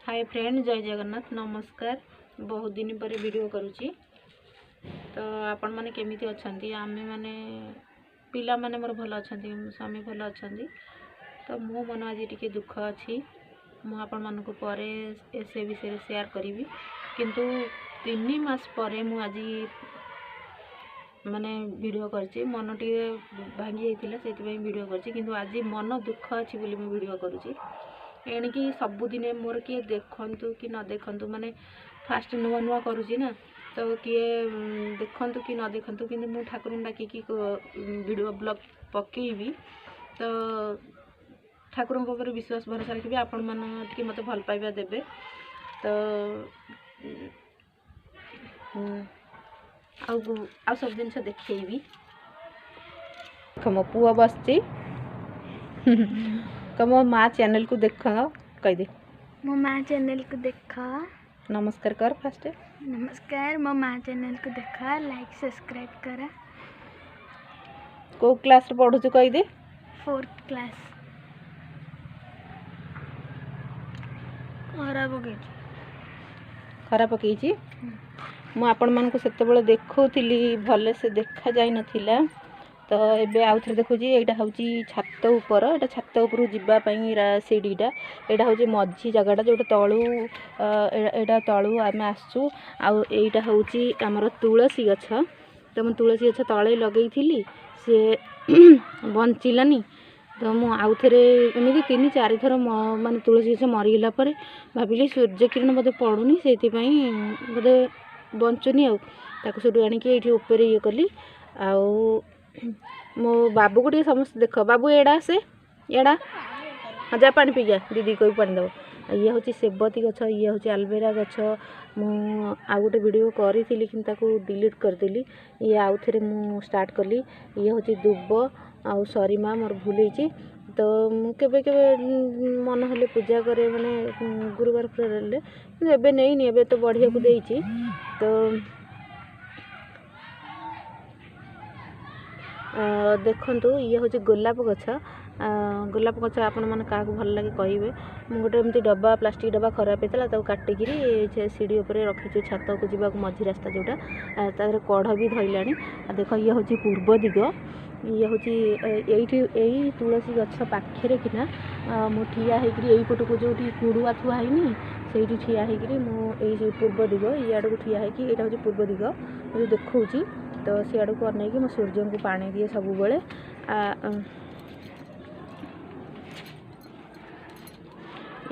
Hi friend, जय जगन्नाथ, नमस्कार। बहुत दिन पर वीडियो करुच्ची। तो आपण माने केमिति अछंती? आमे माने पिला माने मोर भल अछंती, स्वामी भल अछंती। तो मो मन आज टिके दुख अछि। मु आपण मान को परे से विषय शेयर करी, किंतु 3 मास परे मु आज माने वीडियो करछि। मन टिके भांगी जाइतिला, सेति पई वीडियो करछि, किंतु आज मन दुख अछि बोली मु वीडियो करूछि। एणिकी सबुदिने मोर किए देखंतु कि न देखंतु, माने फास्ट नुआ नुआ करूची ना, तो किए देखंतु कि न देखंतु, किंतु मु ठाकुर डाकी वीडियो ब्लॉग पकेबी। तो ठाकुर ऊपर विश्वास भरोसा रखिबे, आपण मन टिके मते भल पाइबा देबे। तो आ सब दिन से देखैबी। मो पुआ बसची मो माँ चैनल को देख कह दे। मो माँ चैनल को देख, नमस्कार कर फास्ट। नमस्कार। मो माँ चैनल को देख, लाइक सब्सक्राइब कर। को क्लास रे पढु छु कह दे? 4th class. खरा पकईची। मु आपण मान को सेते बेले देखौतिली, भले से देखा जाय नथिला। तो एबे आउथरे देखुची, एटा होची छात ऊपर, एटा छात ऊपर जिबा पई सीढ़ीटा। एटा होची मझी जगहटा जोटा तळू, एटा तळू आमे आसछु। आ एटा होची हमर तुलसी गछ। तो मु तुलसी गछ तळे लगेइथिली, से बंचिलानी। तो मु आउथरे एमिति 3-4 थर माने तुलसी गछ मरि गेला परे भाबिली सूर्य किरण मते पडुनी, सेति पई मते बंचुनी। आ ताको सुडु आनी के एठी ऊपर ये कली। आ मो बाबू को समस्त देख, बाबू एड़ा से एड़ा, हाँ जा पानी पी जा, दीदी कोई पानी दब। ये हूँ सेबती गछ, ये हूँ आलवेरा गछ। मु आ गोटे वीडियो करी थी, लेकिन ताको डिलीट करदेली। ये आउ थे मु स्टार्ट कली। ये हूँ दुब आउ सरीमा मोर भूल होती। तो मु केबे मन हेले पूजा करे, माने गुरुवार फ्राइडे, एबे नहीं एबे तो बढ़िया को देइची। तो देखंतु, ये हूँ गोलाप गछ। गोलाप गछ आपण मैंने क्या भल लगे कहे। मुझे गोटे एमती डब्बा, प्लास्टिक डब्बा खराब होता है, काटिकी सीढ़ी उपर रखी छात को जावाक मझी रास्ता जोटा, तार कढ़ भी धरला। देख, ये हूँ पूर्व दिग। ये हूँ यही तुलसी गछ पाखे किना मु ठिया होपट को जो कुड़ुआ थुआईनी, से ठिया होगी पूर्व दिग, ये आड़ को ठिया होगी। यहाँ हूँ पूर्व दिग जो देखा। तो सियाड़ को अनेक मो सूर्य को पानी दिए सब बेले।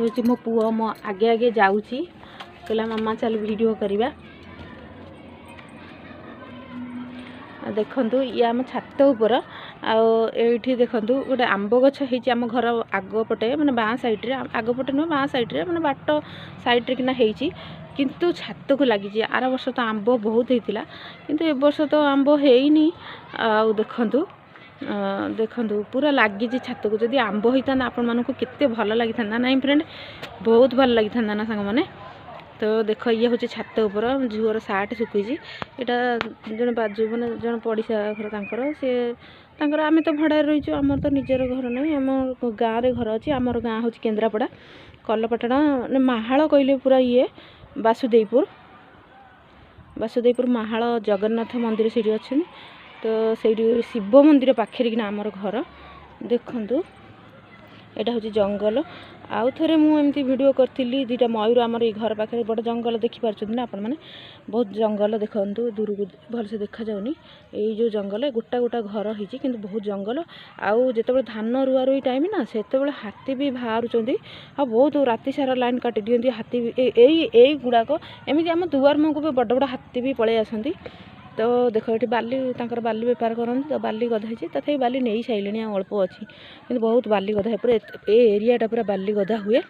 ये मो पुओ मो आगे आगे जाऊँगी, कहला मामा चल वीडियो करवा। देखंतु, ये आम छात ऊपर। आठी देखंतु गोटे आंब गछ होईची आम घर आगपटे, माने बाँ साइड रे, आगपटे नुह बाँ साइड रे, माने बाट साइड रे किना होईची। किंतु छात को लगी। आर वर्ष तो आंब बहुत होता, किंतु ए वर्ष तो आंब हैनी। आ देखंतु देखंतु पूरा लगी छात को। जदि आंब होता आपण मानक केते भल लगी था ना फ्रेंड, बहुत भल लगी था ना सांग माने। तो देख, ये हूँ छात ऊपर, झुअर सार्ट सुखी। यहाँ जन बाजू मैंने जन पड़िशा घर तांकर, से तांकर आमे तो भड़ा रहीचु, आमर तो निजर घर नहीं, आम गाँव रे घर अच्छी। आमर गाँ हूँ केन्द्रापड़ा, कलपाटଣା माहाल कहले पूरा। ये वासुदेवपुर माहाल जगन्नाथ मंदिर से अच्छे। तो से शिव मंदिर पाखे कि आमर घर। देखंतु, एटा हूँ जंगल। आउ थे मुझे वीडियो करी 2टा मयूर आमर ये घर पाखे बड़ जंगल देखिपार ना आपण मैंने। बहुत जंगल देखु, दूर को भल से देखा जाऊनी। ये जो जंगल गोटा गोटा घर होती, कि बहुत जंगल। आउ जिते धान रुआ रुई टाइम ना, से हाथी भी बाहर बहुत राति सारा लाइन काटी दिखती हाथी। यही गुड़ाक एमती आम दुआर मुँह को बड़ बड़ हाथी भी पलि आसती। तो देख, ये बाली तांकर बाली बेपार करते। तो बाली गधा है, तथा बाली नहीं सारे अल्प अच्छी, कि बहुत बाली गधा है। पूरा ए एरियाटा पूरा बाली गधा हुए।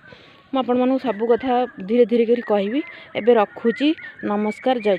मुझे सब कथा धीरे धीरे करी कहबी। एबे रखुची। नमस्कार, जय।